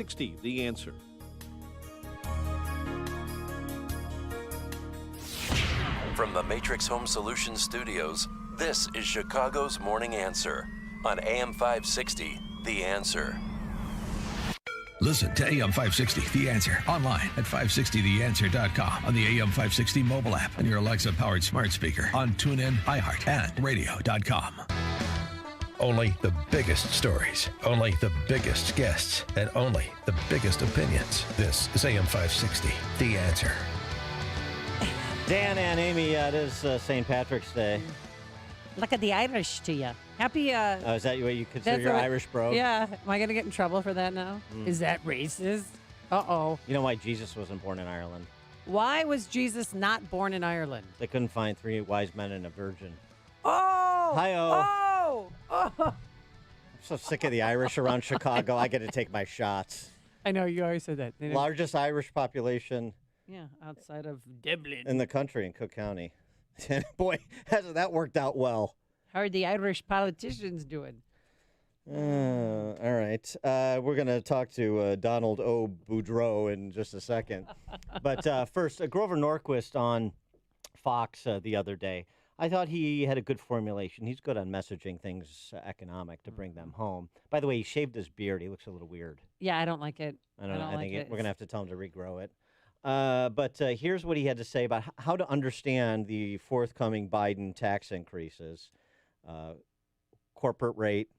60, The Answer. From the Matrix Home Solutions studios, this is Chicago's Morning Answer on AM 560, The Answer. Listen to AM 560, The Answer, online at 560theanswer.com, on the AM 560 mobile app, and your Alexa-powered smart speaker, on TuneIn, iHeart, and radio.com. Only the biggest stories, only the biggest guests, and only the biggest opinions. This is AM 560, The Answer. Dan and Amy, it is St. Patrick's Day. Look at the Irish to you. Happy. Is that what you consider your Irish bro? Yeah. Am I going to get in trouble for that now? Is that racist? Uh-oh. You know why Jesus wasn't born in Ireland? Why was Jesus not born in Ireland? They couldn't find 3 wise men and a virgin. Oh! Hi-oh. Oh! Oh! I'm so sick of the Irish around Chicago. I got to take my shots. I know, you always said that. Largest Irish population outside of Dublin. in the country, in Cook County. Boy, hasn't that worked out well. How are the Irish politicians doing? All right. We're going to talk to Donald O. Boudreaux in just a second. But first, Grover Norquist on Fox the other day. I thought he had a good formulation. He's good on messaging things economic to bring them home. By the way, he shaved his beard. He looks a little weird. Yeah, I don't like it. I don't know. I think we're going to have to tell him to regrow it. But here's what he had to say about how to understand the forthcoming Biden tax increases. Corporate rate,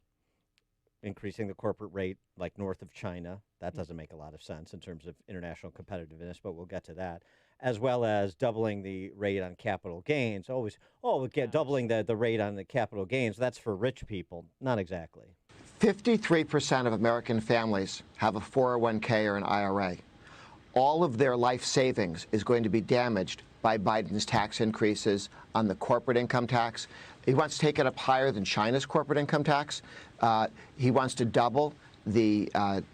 increasing the corporate rate like north of China. That doesn't make a lot of sense in terms of international competitiveness, but we'll get to that. As well as doubling the rate on capital gains. Doubling the rate on the capital gains, that's for rich people. Not exactly. 53% of American families have a 401k or an IRA. All of their life savings is going to be damaged by Biden's tax increases on the corporate income tax. He wants to take it up higher than China's corporate income tax. He wants to double the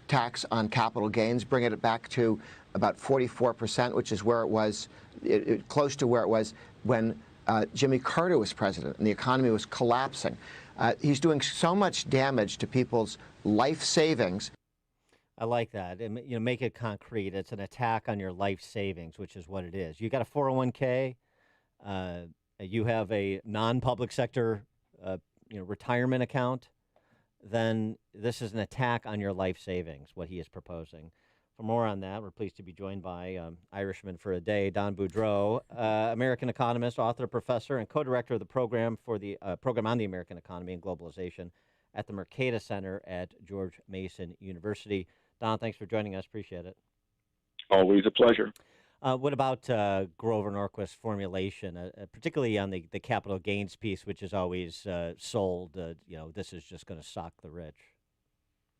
tax on capital gains, bring it back to about 44%, which is where it was, close to where it was when Jimmy Carter was president and the economy was collapsing. He's doing so much damage to people's life savings. I like that. Make it concrete. It's an attack on your life savings, which is what it is. You got a 401k. You have a non-public sector, retirement account. Then this is an attack on your life savings. What he is proposing. For more on that, we're pleased to be joined by Irishman for a Day, Don Boudreaux, American economist, author, professor, and co-director of the program for the program on the American economy and globalization at the Mercatus Center at George Mason University. Don, thanks for joining us. Appreciate it. Always a pleasure. What about Grover Norquist's formulation, particularly on the capital gains piece, which is always sold, this is just going to sock the rich?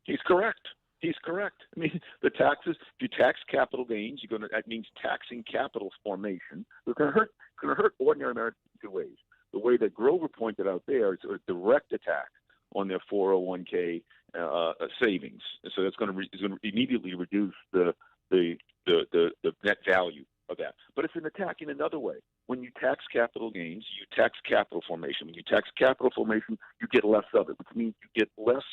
He's correct. I mean, the taxes, if you tax capital gains, that means taxing capital formation. It's going to hurt ordinary Americans in 2 ways. The way that Grover pointed out there is a direct attack on their 401k savings. So that's going to immediately reduce the net value of that. But it's an attack in another way. When you tax capital gains, you tax capital formation. When you tax capital formation, you get less of it, which means you get less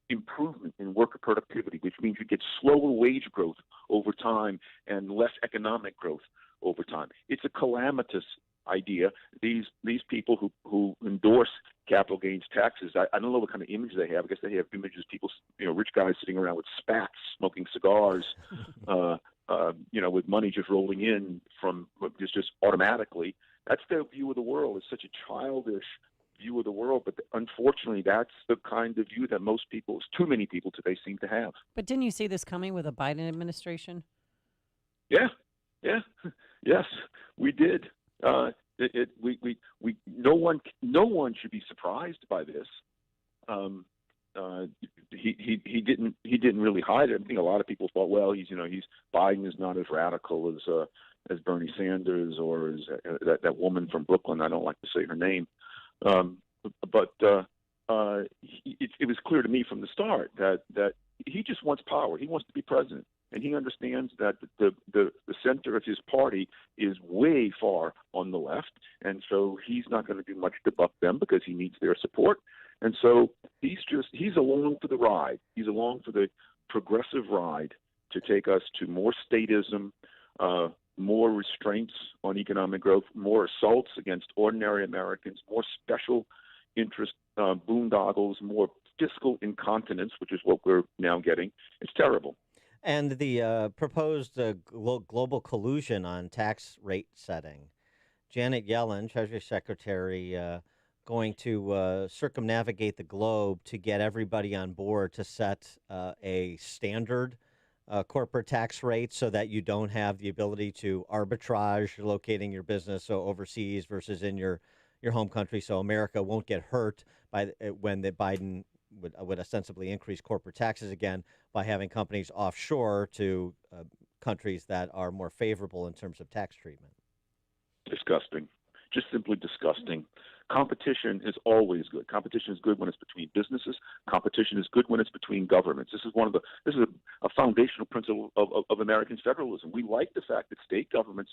improvement in worker productivity, which means you get slower wage growth over time and less economic growth over time. It's a calamitous idea. These people who endorse capital gains taxes, I don't know what kind of image they have. I guess they have images of people, rich guys sitting around with spats, smoking cigars, with money just rolling in from just automatically. That's their view of the world. It's such a childish view of the world, but unfortunately, that's the kind of view that too many people today seem to have. But didn't you see this coming with a Biden administration? Yeah, yes, we did. No one should be surprised by this. He didn't really hide it. I think a lot of people thought, well, Biden is not as radical as Bernie Sanders or as that woman from Brooklyn. I don't like to say her name, but it was clear to me from the start that he just wants power. He wants to be president. And he understands that the center of his party is way far on the left, and so he's not going to do much to buck them because he needs their support. And so he's along for the ride. He's along for the progressive ride to take us to more statism, more restraints on economic growth, more assaults against ordinary Americans, more special interest boondoggles, more fiscal incontinence, which is what we're now getting. It's terrible. And the proposed global collusion on tax rate setting. Janet Yellen, Treasury Secretary, going to circumnavigate the globe to get everybody on board to set a standard corporate tax rate so that you don't have the ability to arbitrage locating your business overseas versus in your home country. So America won't get hurt when the Biden would ostensibly increase corporate taxes again by having companies offshore to countries that are more favorable in terms of tax treatment. Disgusting. Just simply disgusting. Competition is always good. Competition is good when it's between businesses. Competition is good when it's between governments. This is a foundational principle of American federalism. We like the fact that state governments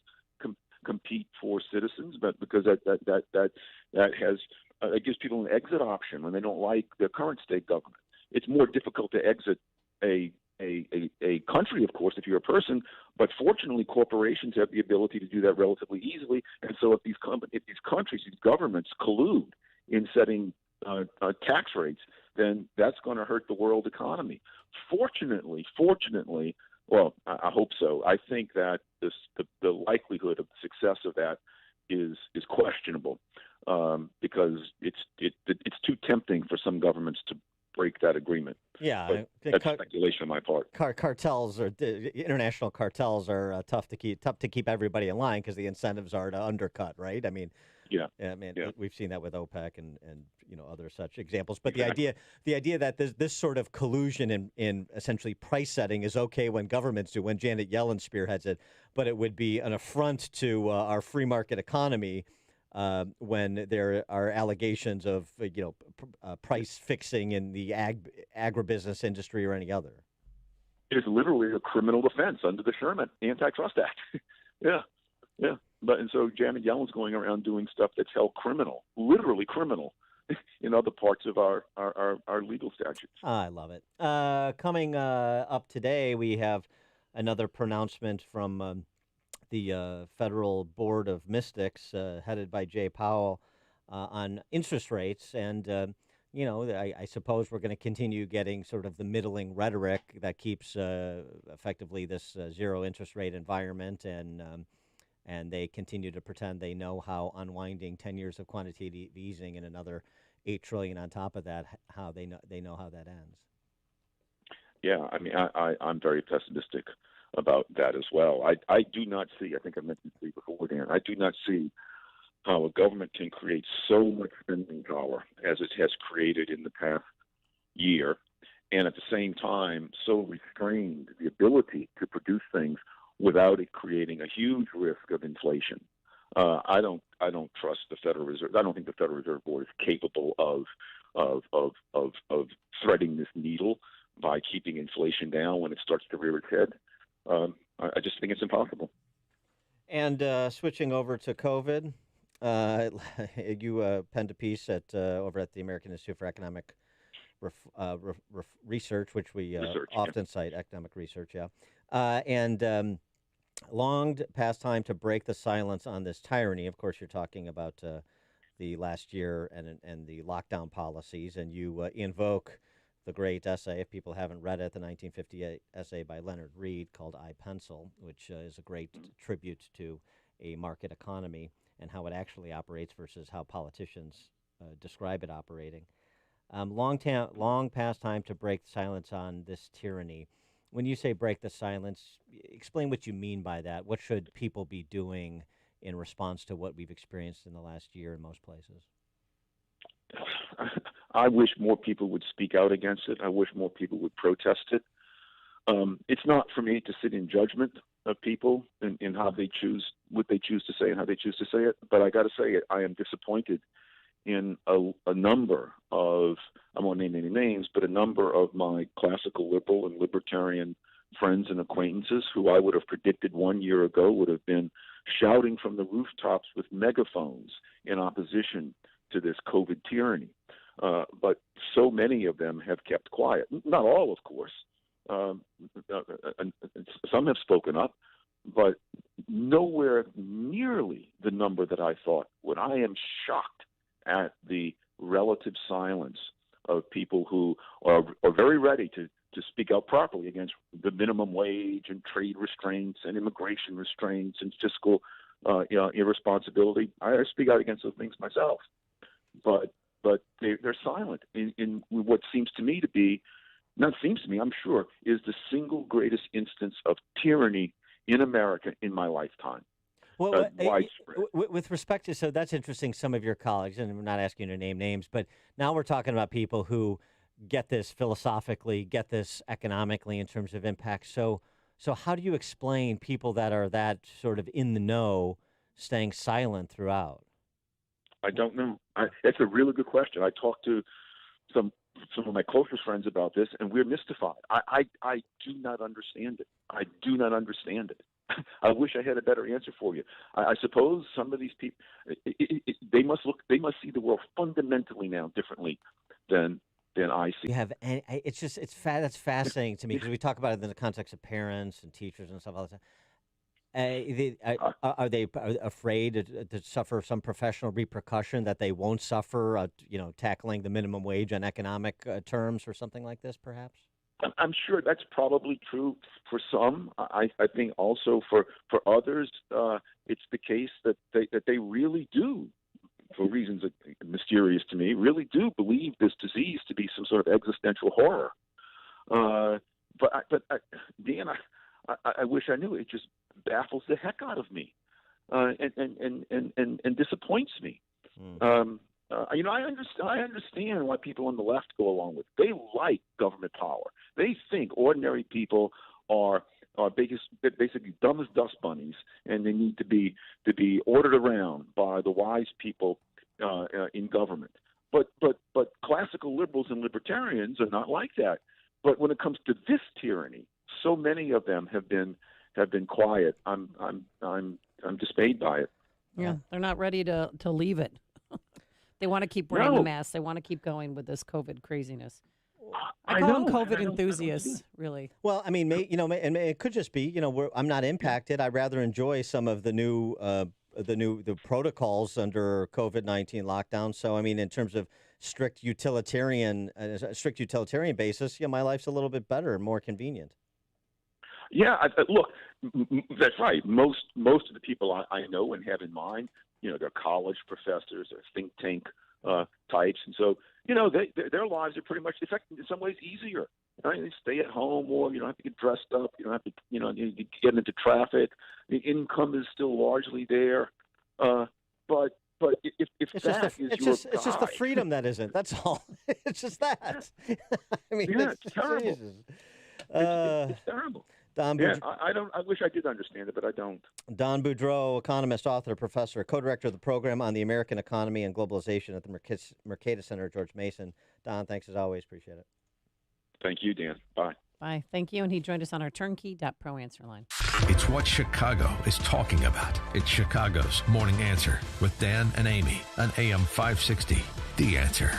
compete for citizens, but because that has it gives people an exit option when they don't like their current state government. It's more difficult to exit a country, of course, if you're a person, but fortunately corporations have the ability to do that relatively easily. And so if these countries, these governments collude in setting tax rates, then that's going to hurt the world economy. Fortunately, well, I hope so. I think that the likelihood of the success of that is questionable because it's too tempting for some governments to break that agreement. Yeah, that's speculation on my part. Cartels or international cartels are tough to keep everybody in line because the incentives are to undercut, right? I mean, we've seen that with OPEC and other such examples. But exactly. the idea that this sort of collusion in essentially price setting is okay when governments do, when Janet Yellen spearheads it, but it would be an affront to our free market economy. When there are allegations of price fixing in the agribusiness industry or any other. It is literally a criminal offense under the Sherman Antitrust Act. yeah. And so Janet Yellen's going around doing stuff that's held criminal, literally criminal, in other parts of our legal statutes. I love it. Coming up today, we have another pronouncement from the Federal Board of Mystics, headed by Jay Powell, on interest rates. And, I suppose we're going to continue getting sort of the middling rhetoric that keeps effectively this zero interest rate environment. And they continue to pretend they know how unwinding 10 years of quantitative easing and another $8 trillion on top of that, how they know how that ends. Yeah, I mean, I'm very pessimistic about that as well. I do not see, I think I mentioned to you before, Dan, I do not see how a government can create so much spending power as it has created in the past year, and at the same time so restrained the ability to produce things without it creating a huge risk of inflation. I don't trust the Federal Reserve. I don't think the Federal Reserve Board is capable of threading this needle by keeping inflation down when it starts to rear its head. I just think it's impossible. And switching over to COVID, you penned a piece over at the American Institute for Economic Research, which we often cite, economic research, and longed past time to break the silence on this tyranny. Of course, you're talking about the last year and the lockdown policies, and you invoke the great essay, if people haven't read it, the 1958 essay by Leonard Read called I, Pencil, which is a great tribute to a market economy and how it actually operates versus how politicians describe it operating. Long past time to break silence on this tyranny. When you say break the silence, explain what you mean by that. What should people be doing in response to what we've experienced in the last year in most places? I wish more people would speak out against it. I wish more people would protest it. It's not for me to sit in judgment of people in how they choose, what they choose to say and how they choose to say it. But I got to say it, I am disappointed in a number of, I won't name any names, but a number of my classical liberal and libertarian friends and acquaintances who I would have predicted 1 year ago would have been shouting from the rooftops with megaphones in opposition to this COVID tyranny. But so many of them have kept quiet. Not all, of course, Um, some have spoken up, but nowhere nearly the number that I thought would. I am shocked at the relative silence of people who are very ready to speak out properly against the minimum wage and trade restraints and immigration restraints and fiscal irresponsibility. I speak out against those things myself, but they're silent in what seems to me to be, not seems to me, I'm sure, is the single greatest instance of tyranny in America in my lifetime. Well, widespread. with respect to, so that's interesting, some of your colleagues, and we're not asking you to name names, but now we're talking about people who get this philosophically, get this economically in terms of impact. So how do you explain people that are that sort of in the know staying silent throughout? I don't know. That's a really good question. I talked to some of my closest friends about this, and we're mystified. I do not understand it. I do not understand it. I wish I had a better answer for you. I suppose some of these people, they must see the world fundamentally now differently than I see. You have any, that's fascinating to me because we talk about it in the context of parents and teachers and stuff all the time. Are they afraid to suffer some professional repercussion that they won't suffer, tackling the minimum wage on economic terms or something like this, perhaps? I'm sure that's probably true for some. I think also for others, it's the case that they really do, for reasons that are mysterious to me, really do believe this disease to be some sort of existential horror. But Dan, I wish I knew. It just baffles the heck out of me, and disappoints me. I understand why people on the left go along with it. They like government power. They think ordinary people are basically dumb as dust bunnies, and they need to be ordered around by the wise people in government. But classical liberals and libertarians are not like that. But when it comes to this tyranny, so many of them have been quiet. I'm dismayed by it. Yeah, they're not ready to leave it. They want to keep wearing the mask. They want to keep going with this COVID craziness. I call them COVID enthusiasts, really. Well, I mean, and it could just be, I'm not impacted. I'd rather enjoy some of the new protocols under COVID-19 lockdown. So, I mean, in terms of strict utilitarian basis, my life's a little bit better and more convenient. Yeah, look, that's right. Most of the people I know and have in mind, they're college professors, they're think tank types, and so their lives are pretty much, in fact, in some ways easier. Right? They stay at home, or you don't have to get dressed up. You don't have to, you get into traffic. The income is still largely there, but if it's just the freedom that isn't. That's all. It's just that. I mean, yeah, it's terrible. It's terrible. Don I wish I did understand it, but I don't. Don Boudreaux, economist, author, professor, co-director of the program on the American economy and globalization at the Mercatus Center, George Mason. Don, thanks as always. Appreciate it. Thank you, Dan. Bye. Bye. Thank you. And he joined us on our turnkey.pro answer line. It's what Chicago is talking about. It's Chicago's Morning Answer with Dan and Amy on AM 560. The Answer.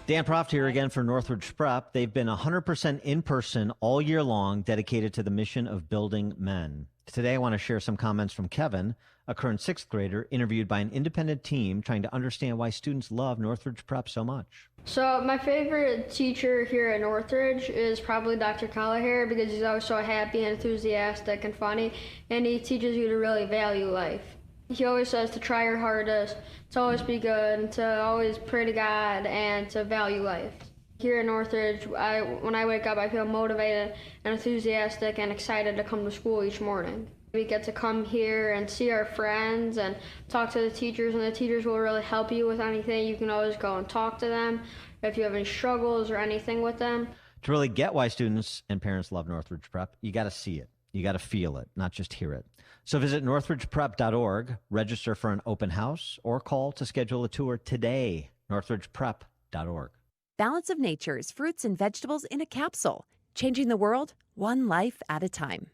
Dan Proft here again for Northridge Prep. They've been 100% in person all year long, dedicated to the mission of building men. Today, I want to share some comments from Kevin, a current sixth grader, interviewed by an independent team trying to understand why students love Northridge Prep so much. So my favorite teacher here at Northridge is probably Dr. Callahan, because he's always so happy and enthusiastic and funny, and he teaches you to really value life. He always says to try your hardest, to always be good, and to always pray to God, and to value life. Here at Northridge, when I wake up, I feel motivated and enthusiastic and excited to come to school each morning. We get to come here and see our friends and talk to the teachers, and the teachers will really help you with anything. You can always go and talk to them if you have any struggles or anything with them. To really get why students and parents love Northridge Prep, you got to see it. You got to feel it, not just hear it. So visit northridgeprep.org, register for an open house, or call to schedule a tour today, northridgeprep.org. Balance of Nature's fruits and vegetables in a capsule, changing the world one life at a time.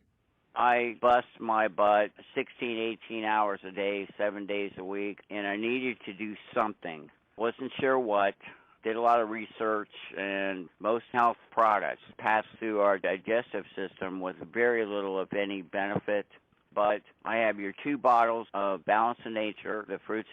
I bust my butt 16, 18 hours a day, 7 days a week, and I needed to do something. Wasn't sure what. did a lot of research, and most health products pass through our digestive system with very little, if any, benefit. But I have your 2 bottles of Balance of Nature, the fruits